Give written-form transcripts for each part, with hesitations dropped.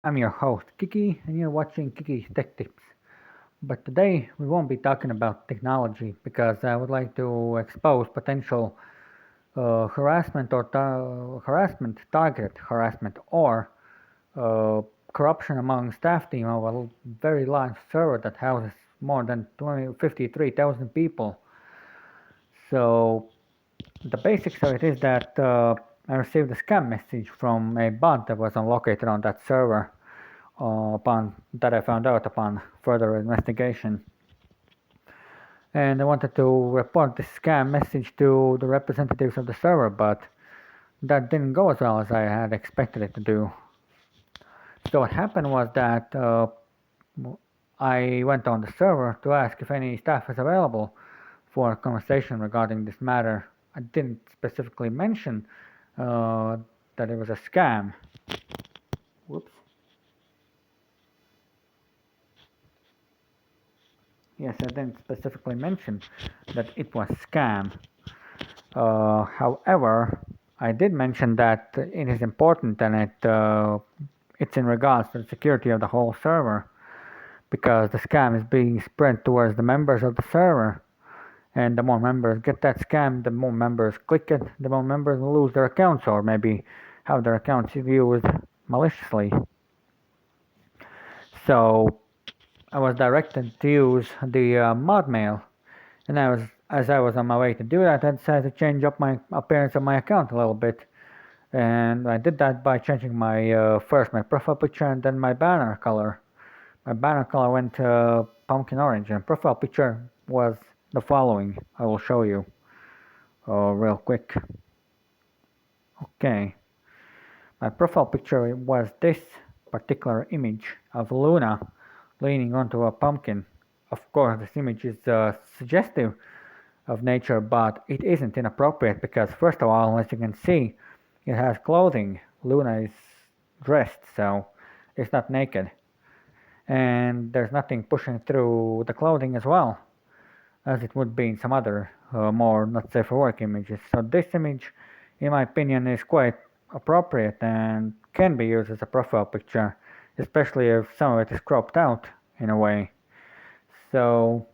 I'm your host, Kiki, and you're watching Kiki's Tech Tips. But today we won't be talking about technology because I would like to expose potential targeted harassment, or uh, corruption among staff team of a very large server that houses more than 53,000 people. So the basics of it is that I received a scam message from a bot that was unlocated on that server upon that I found out upon further investigation. And I wanted to report this scam message to the representatives of the server, but that didn't go as well as I had expected it to do. So what happened was that I went on the server to ask if any staff is available for a conversation regarding this matter. I didn't specifically mention uh, that it was a scam. Whoops. Yes, I didn't specifically mention that it was scam. However, I did mention that it is important and it's in regards to the security of the whole server, because the scam is being spread towards the members of the server. And the more members get that scam, the more members click it, the more members will lose their accounts or maybe have their accounts used maliciously. So I was directed to use the mod mail, and as I was on my way to do that, I decided to change up my appearance of my account a little bit. And I did that by changing my first my profile picture and then my banner color. My banner color went pumpkin orange, and profile picture was the following. I will show you real quick. Okay, my profile picture was this particular image of Luna leaning onto a pumpkin. Of course, this image is suggestive of nature, but it isn't inappropriate because, first of all, as you can see, it has clothing. Luna is dressed, so it's not naked. And there's nothing pushing through the clothing as well, as it would be in some other more not safe for work images. So this image, in my opinion, is quite appropriate and can be used as a profile picture, especially if some of it is cropped out in a way. So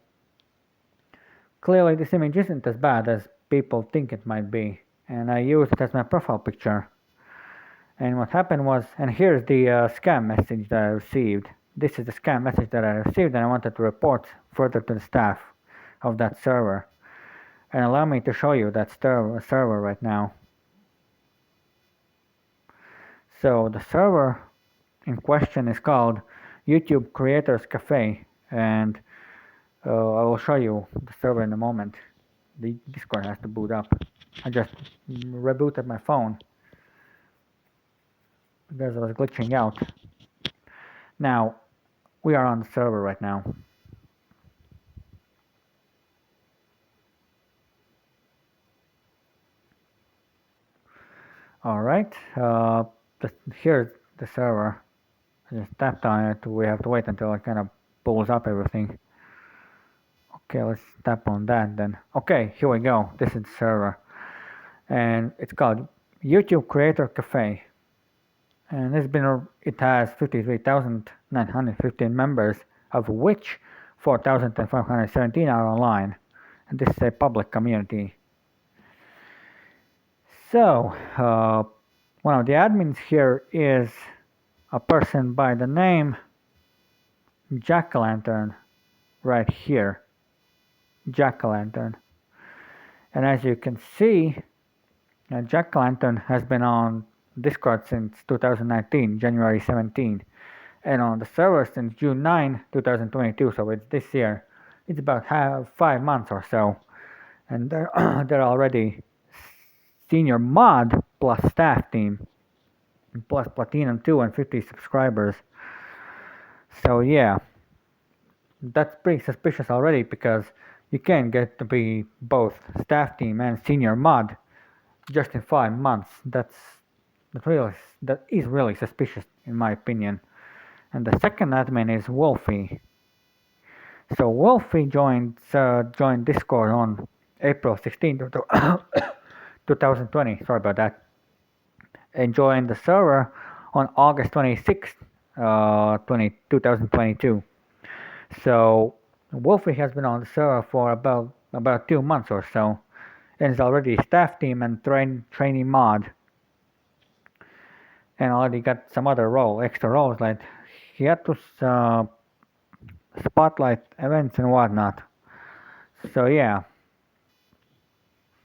clearly this image isn't as bad as people think it might be, and I used it as my profile picture. And what happened was, and here's the scam message that I received. This is the scam message that I received, and I wanted to report further to the staff of that server. And allow me to show you that server right now. So the server in question is called YouTube Creators Cafe, and I will show you the server in a moment. The Discord has to boot up. I just rebooted my phone because I was glitching out. Now, we are on the server right now. Alright, here's the server. I just tapped on it. We have to wait until it kind of pulls up everything. Okay, let's tap on that then. Okay, here we go. This is the server. And it's called YouTube Creator Cafe. And it has 53,915 members, of which 4,517 are online. And this is a public community. So, one of the admins here is a person by the name Jack-o'-lantern, right here. Jack-o'-lantern. And as you can see, Jack-o'-lantern has been on Discord since 2019, January 17, and on the server since June 9, 2022, so it's this year. It's about 5 months or so, and they're already senior mod plus staff team, plus Platinum 2 and 50 subscribers. So yeah, that's pretty suspicious already, because you can't get to be both staff team and senior mod just in 5 months. That is really suspicious in my opinion. And the second admin is Wolfie. So Wolfie joined Discord on April 16th, 2020. Sorry about that. And joined the server on August 26th, 2022. So Wolfie has been on the server for about 2 months or so, and is already staff team and trainee mod, and already got some other extra roles, like he had to spotlight events and whatnot. So yeah,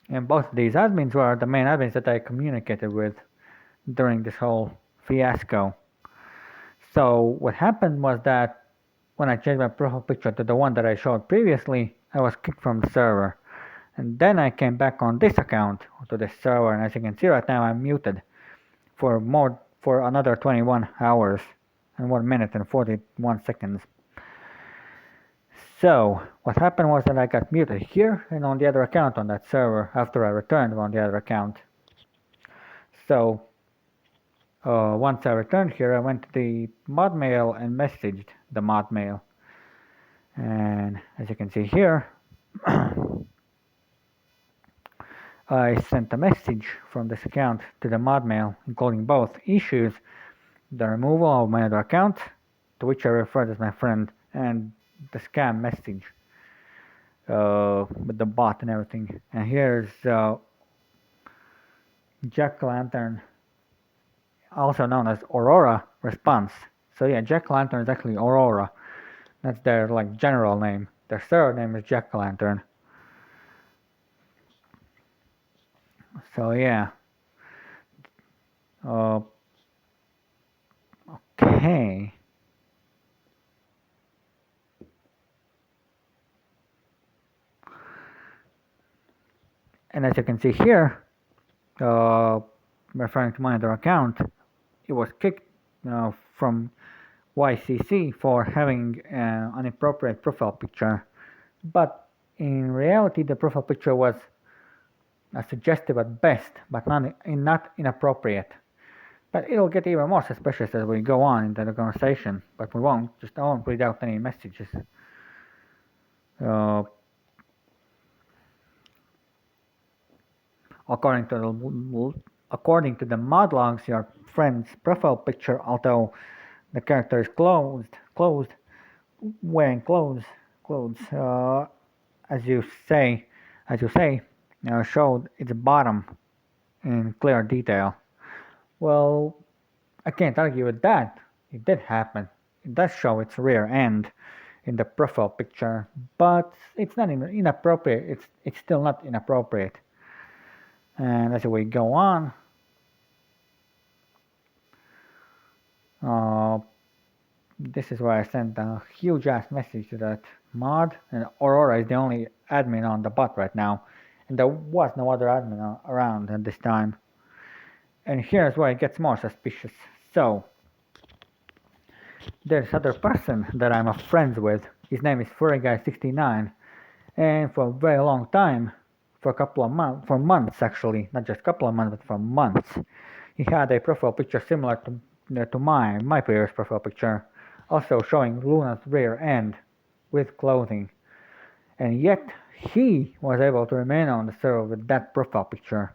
and both of these admins were the main admins that I communicated with during this whole fiasco. So what happened was that when I changed my profile picture to the one that I showed previously, I was kicked from the server. And then I came back on this account to this server, and as you can see right now, I'm muted for another 21 hours and 1 minute and 41 seconds. So what happened was that I got muted here and on the other account on that server after I returned on the other account. So once I returned here, I went to the mod mail and messaged the mod mail. And as you can see here, I sent a message from this account to the mod mail, including both issues, the removal of my other account, to which I referred as my friend, and the scam message with the bot and everything. And here's Jack Lantern, also known as Aurora, response. So yeah, Jack Lantern is actually Aurora. That's their like general name. Their third name is Jack Lantern. So yeah. Okay. And as you can see here, referring to my other account, it was kicked from YCC for having an inappropriate profile picture. But in reality, the profile picture was suggestive at best, but not inappropriate. But it'll get even more suspicious as we go on in the conversation. But I won't read out any messages. According to the mod logs, your friend's profile picture, although the character is closed, wearing clothes, as you say, showed its bottom in clear detail. Well, I can't argue with that. It did happen. It does show its rear end in the profile picture, but it's not inappropriate. It's still not inappropriate. And as we go on, this is where I sent a huge ass message to that mod, and Aurora is the only admin on the bot right now, and there was no other admin around at this time. And here's where it gets more suspicious. So there's other person that I'm friends with. His name is FurryGuy69, and for a very long time, for months actually, not just a couple of months, but for months, he had a profile picture similar to my previous profile picture, also showing Luna's rear end with clothing, and yet he was able to remain on the server with that profile picture,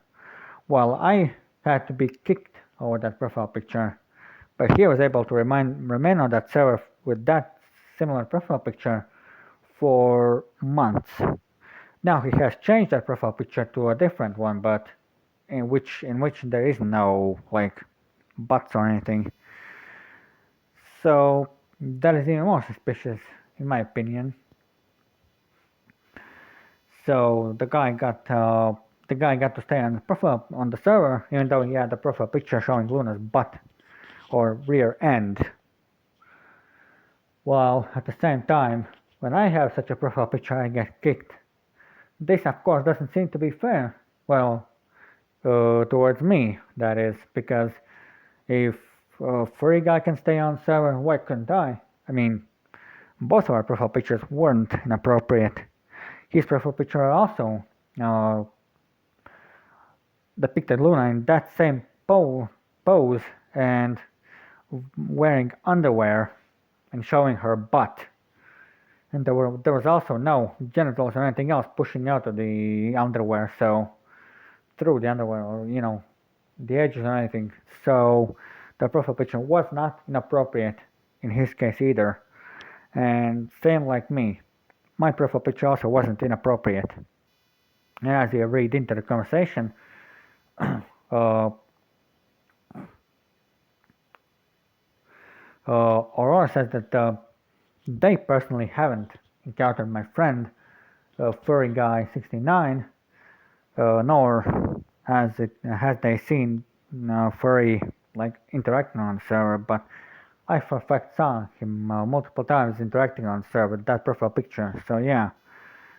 while I had to be kicked over that profile picture. But he was able to remain on that server with that similar profile picture for months. Now he has changed that profile picture to a different one, but in which there is no like bots or anything. So that is even more suspicious, in my opinion. So the guy got to stay on the server, even though he had the profile picture showing Luna's butt or rear end. While at the same time, when I have such a profile picture, I get kicked. This, of course, doesn't seem to be fair. Well, towards me, that is, because if Furry Guy can stay on server, why couldn't I? I mean, both of our profile pictures weren't inappropriate. His profile picture also depicted Luna in that same pose and wearing underwear and showing her butt. And there was also no genitals or anything else pushing out of the underwear, so through the underwear or the edges or anything. So the profile picture was not inappropriate in his case either. And same like me, my profile picture also wasn't inappropriate. And as you read into the conversation, uh, Aurora says that they personally haven't encountered my friend, Furry Guy 69, nor has they seen Furry like interacting on the server, but I for a fact saw him multiple times interacting on the server, that profile picture. So yeah,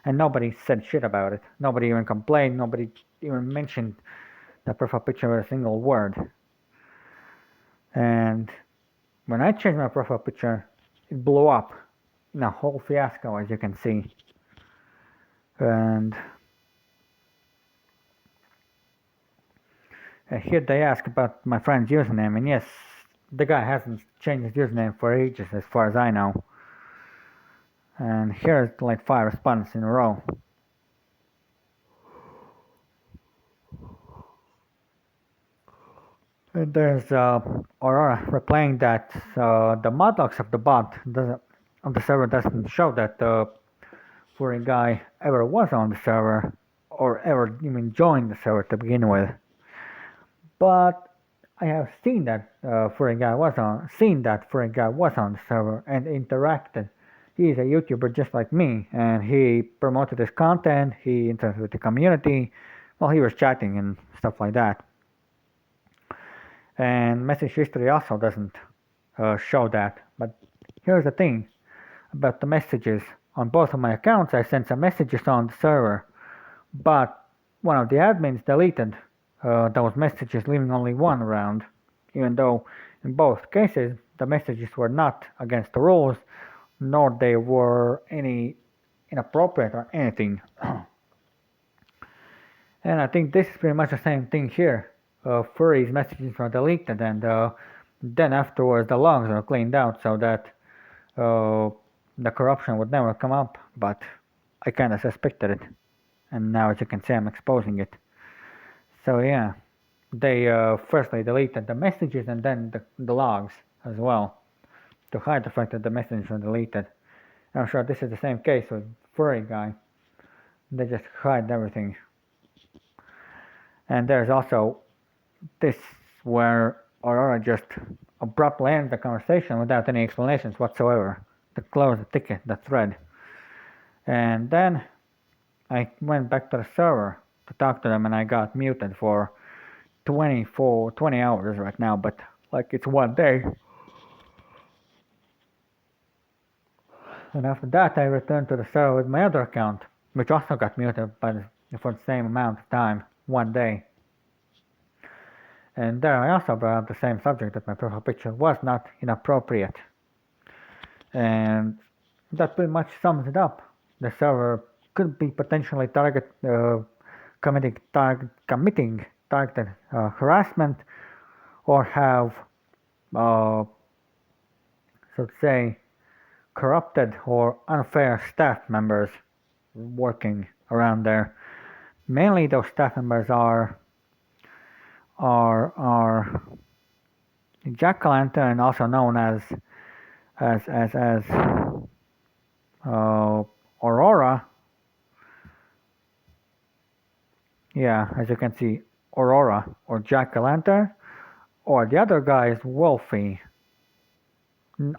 and nobody said shit about it. Nobody even complained. Nobody even mentioned that profile picture with a single word. And when I changed my profile picture, it blew up in a whole fiasco, as you can see. And here they ask about my friend's username, and yes, the guy hasn't changed his username for ages, as far as I know. And here's like 5 responses in a row. And there's Aurora replying that the mod logs of the of the server doesn't show that the furry guy ever was on the server or ever even joined the server to begin with. But I have seen that furry guy was on the server and interacted. He is a YouTuber just like me, and he promoted his content. He interacted with the community. Well, he was chatting and stuff like that. And message history also doesn't show that. But here's the thing about the messages. On both of my accounts, I sent some messages on the server, but one of the admins deleted those messages, leaving only one around, even though in both cases the messages were not against the rules, nor they were any inappropriate or anything. And I think this is pretty much the same thing here. Furry's messages were deleted, and then afterwards the logs were cleaned out so that the corruption would never come up. But I kind of suspected it, and now as you can see, I'm exposing it. So yeah, they firstly deleted the messages and then the logs as well to hide the fact that the messages were deleted. And I'm sure this is the same case with Furry Guy. They just hide everything. And there's also this where Aurora just abruptly ends the conversation without any explanations whatsoever to close the ticket, the thread. And then I went back to the server to talk to them, and I got muted for 20 hours right now, but like it's one day. And after that, I returned to the server with my other account, which also got muted for the same amount of time, one day. And there I also brought up the same subject, that my profile picture was not inappropriate. And that pretty much sums it up. The server could be potentially committing targeted harassment, or have, so to say, corrupted or unfair staff members working around there. Mainly those staff members are Jack-o'-lantern, also known as Aurora. Yeah, as you can see, Aurora or Jack-o'-lantern, or the other guy is Wolfie,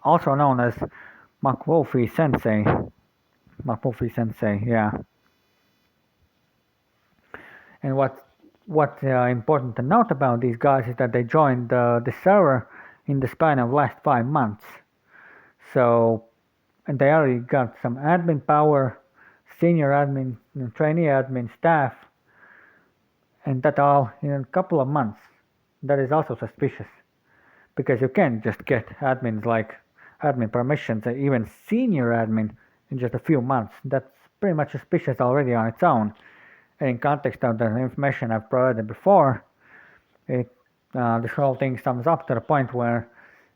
also known as McWolfie Sensei. McWolfie Sensei, yeah. And what's important to note about these guys is that they joined the server in the span of last 5 months. So, and they already got some admin power, senior admin, trainee admin, staff, and that all in a couple of months. That is also suspicious, because you can't just get admins like admin permissions, and even senior admin, in just a few months. That's pretty much suspicious already on its own. And in context of the information I've provided before, this whole thing sums up to the point where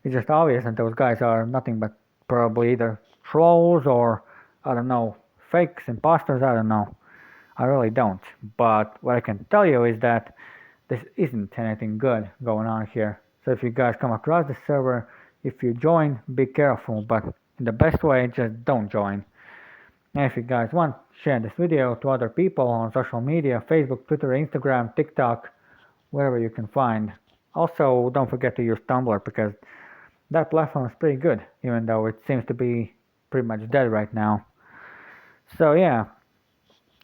it's just obvious that those guys are nothing but probably either trolls or, I don't know, fakes, imposters, I don't know. I really don't. But what I can tell you is that this isn't anything good going on here. So if you guys come across the server, if you join, be careful, but in the best way, just don't join. And if you guys want, share this video to other people on social media, Facebook, Twitter, Instagram, TikTok, wherever you can find. Also, don't forget to use Tumblr because that platform is pretty good, even though it seems to be pretty much dead right now. So yeah,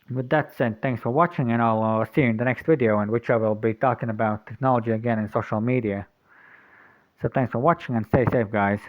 with that said, thanks for watching, and I'll see you in the next video, in which I will be talking about technology again and social media. So thanks for watching, and stay safe, guys.